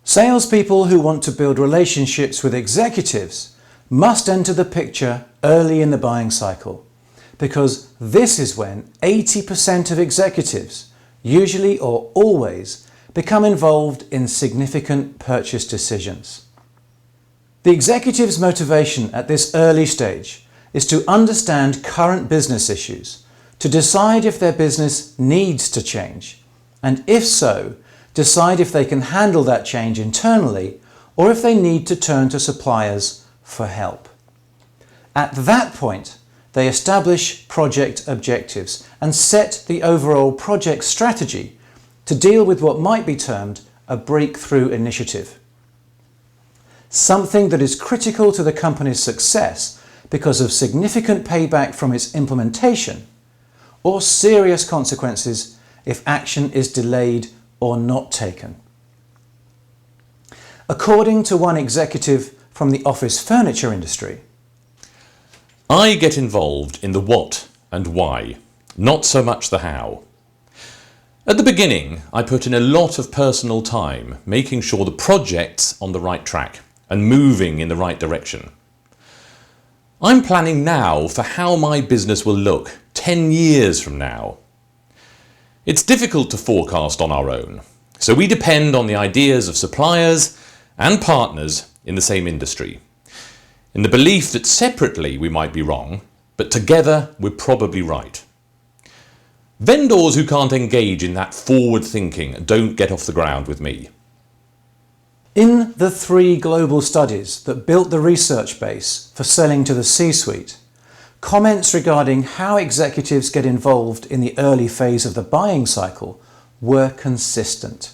Salespeople who want to build relationships with executives must enter the picture early in the buying cycle, because this is when 80% of executives, usually or always, become involved in significant purchase decisions. The executive's motivation at this early stage is to understand current business issues, to decide if their business needs to change, and if so, decide if they can handle that change internally or if they need to turn to suppliers for help. At that point, they establish project objectives and set the overall project strategy to deal with what might be termed a breakthrough initiative. Something that is critical to the company's success because of significant payback from its implementation or serious consequences if action is delayed or not taken. According to one executive from the office furniture industry, I get involved in the what and why, not so much the how. At the beginning, I put in a lot of personal time making sure the project's on the right track and moving in the right direction. I'm planning now for how my business will look 10 years from now. It's difficult to forecast on our own, so we depend on the ideas of suppliers and partners in the same industry, in the belief that separately we might be wrong, but together we're probably right. Vendors who can't engage in that forward thinking don't get off the ground with me. in the 3 global studies that built the research base for selling to the C-suite, comments regarding how executives get involved in the early phase of the buying cycle were consistent.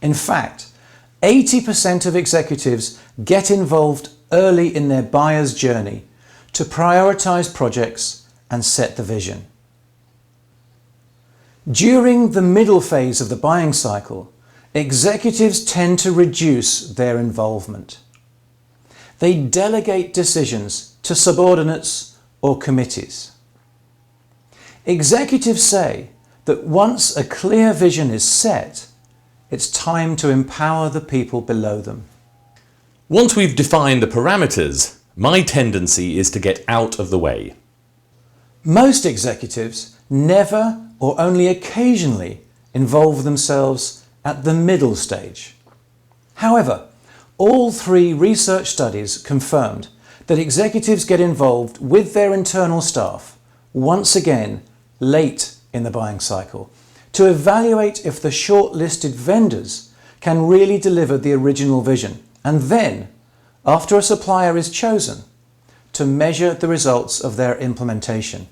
In fact, 80% of executives get involved early in their buyer's journey to prioritize projects and set the vision. During the middle phase of the buying cycle, executives tend to reduce their involvement. They delegate decisions to subordinates or committees. Executives say that once a clear vision is set, it's time to empower the people below them. Once we've defined the parameters, my tendency is to get out of the way. Most executives never or only occasionally involve themselves at the middle stage. However, all 3 research studies confirmed that executives get involved with their internal staff once again late in the buying cycle to evaluate if the shortlisted vendors can really deliver the original vision, and then, after a supplier is chosen, to measure the results of their implementation.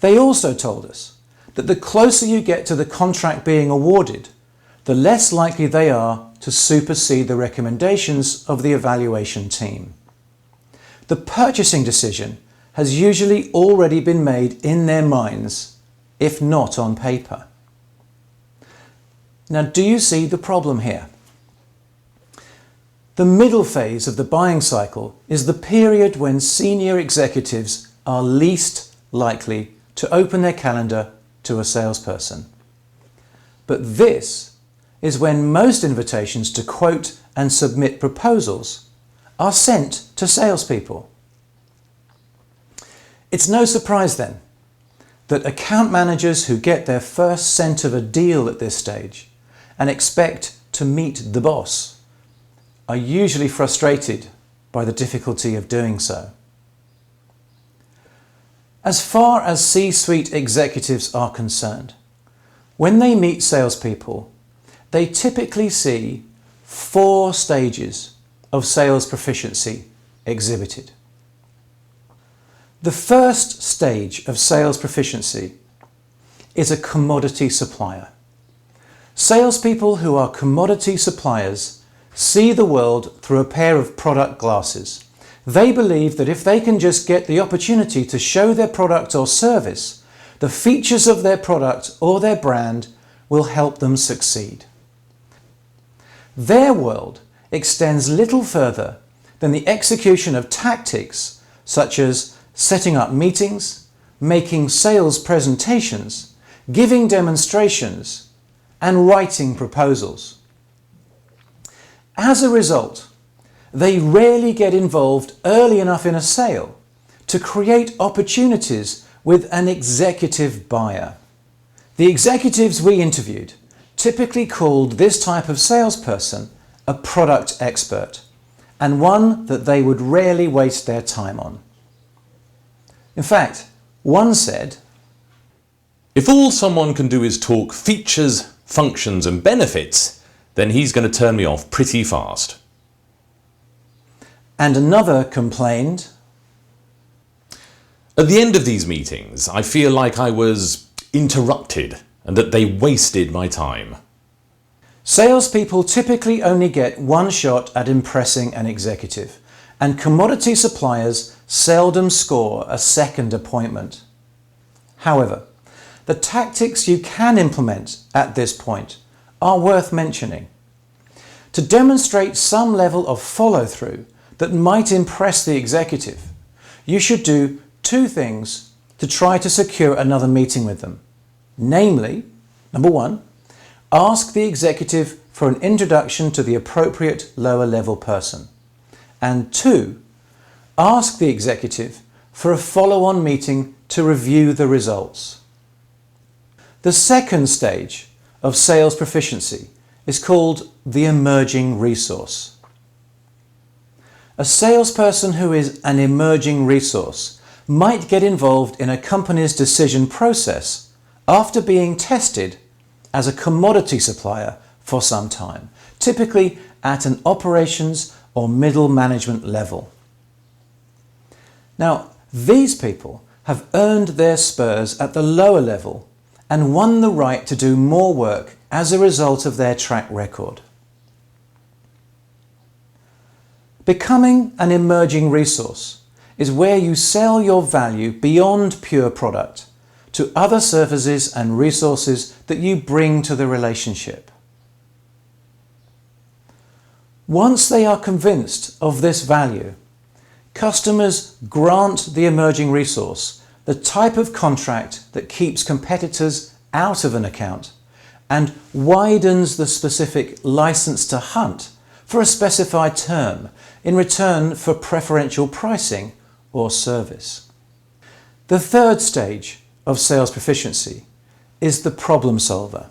They also told us that the closer you get to the contract being awarded, the less likely they are to supersede the recommendations of the evaluation team. The purchasing decision has usually already been made in their minds, if not on paper. Now, do you see the problem here? The middle phase of the buying cycle is the period when senior executives are least likely to open their calendar to a salesperson. But this is when most invitations to quote and submit proposals are sent to salespeople. It's no surprise then that account managers who get their first scent of a deal at this stage and expect to meet the boss are usually frustrated by the difficulty of doing so. As far as C-suite executives are concerned, when they meet salespeople, they typically see 4 stages of sales proficiency exhibited. The first stage of sales proficiency is a commodity supplier. Salespeople who are commodity suppliers see the world through a pair of product glasses. They believe that if they can just get the opportunity to show their product or service, the features of their product or their brand will help them succeed. Their world extends little further than the execution of tactics such as setting up meetings, making sales presentations, giving demonstrations, and writing proposals. As a result, they rarely get involved early enough in a sale to create opportunities with an executive buyer. The executives we interviewed typically called this type of salesperson a product expert, and one that they would rarely waste their time on. In fact, one said, "If all someone can do is talk features, functions and benefits, then he's going to turn me off pretty fast." And another complained, "At the end of these meetings, I feel like I was interrupted and that they wasted my time." Salespeople typically only get one shot at impressing an executive, and commodity suppliers seldom score a second appointment. However, the tactics you can implement at this point are worth mentioning. To demonstrate some level of follow-through that might impress the executive, you should do two things to try to secure another meeting with them. Namely, number one, ask the executive for an introduction to the appropriate lower level person. And two, ask the executive for a follow-on meeting to review the results. The second stage of sales proficiency is called the emerging resource. A salesperson who is an emerging resource might get involved in a company's decision process after being tested as a commodity supplier for some time, typically at an operations or middle management level. Now, these people have earned their spurs at the lower level and won the right to do more work as a result of their track record. Becoming an emerging resource is where you sell your value beyond pure product to other services and resources that you bring to the relationship. Once they are convinced of this value, customers grant the emerging resource the type of contract that keeps competitors out of an account and widens the specific license to hunt for a specified term in return for preferential pricing or service. The third stage of sales proficiency is the problem solver.